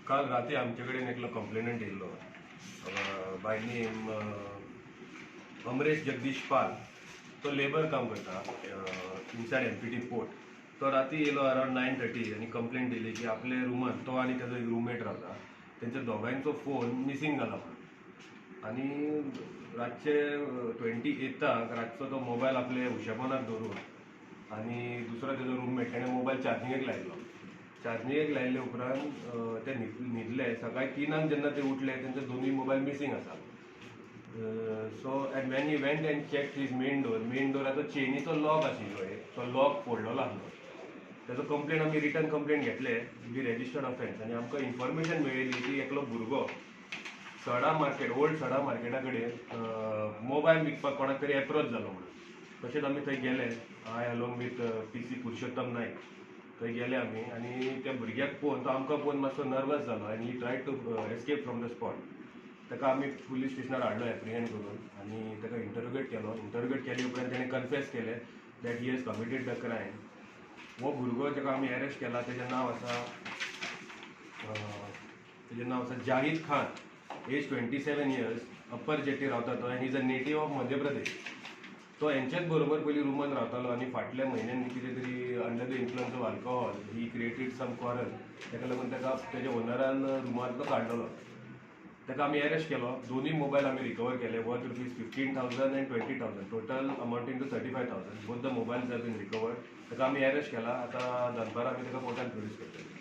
काल राती आमचे कडेन एकलो कंप्लेनंट येयल्लो बाय नेम अमरेश जगदीश पाल. तो लेबर काम करता इनसायड एमपीटी पोर्ट. तो राती येयलो अरावंड 9:30 आणि कंप्लेंट दिली की आपल्या रुमान तो आणि त्याचा एक रूममेट रावता, त्यांच्या दोगांचो फोन मिसींग जाला म्हणून. आणि रातचे 28 रातचो तो मोबायल आपले उशेपणाक धरून आणि दुसरो तेजो रूममेट ताणें मोबायल चार्जिंगेक लायलो. चार्जिंगेक लायले उपरांत ते न्हिदले. सकाळी 3 जेन्ना ते उठले तेंचे दोनूय मोबायल मिसींग आसा. So and when he went and check his main डोराचो चेनीचो लॉक आशिल्लो एक, तो लॉक फोडलेलो आसलो. तेजो कंप्लेंट आमी रिटर्न कंप्लेंट घेतले बी रेजिस्टर्ड ऑफेन्स. आनी आमकां इन्फॉर्मेशन मेळिल्ली की एकलो भुरगो सडा मार्केट ओल्ड सडा मार्केटा कडेन मोबायल विकपाक कोणाक तरी एप्रोच जालो म्हणून. तशेंच आमी थंय गेले, I along with PC Purushottam Naik. थंय गेले आमी आनी त्या भुरग्याक पळोवन तो आमकां पळोवन मातसो नर्वस जालो आनी he tried to escape from the spot. ताका आमी पुलीस स्टेशनार हाडलो एप्रिहेंड करून आनी ताका इंटरोगेट केले उपरांत ताणें कन्फेस केलें that he has committed the crime. हो भुरगो जाका आमी अरेस्ट केला तेजें नांव आसा Zahid Khan, age 27 years, upper jetty रावता तो आनी is a native of Madhya Pradesh. तो हेंच्याच बरोबर पयलीं रुमान रावतालो आनी फाटल्या म्हयन्यांनी कितें तरी under the influence of alcohol he created some quarrel. ताका लागून ताका तेज्या ओनरान रुमांतलो काडलेलो. ताका आमी अरेस्ट केलो. दोनूय मोबायल आमी रिकवर केले worth ₹15,000 and 20,000, total amounting to 35,000. Both the mobiles have been recovered. ताका आमी अरेस्ट केला. आतां दनपारां आमी ताका कोर्टान प्रोड्यूस करतले.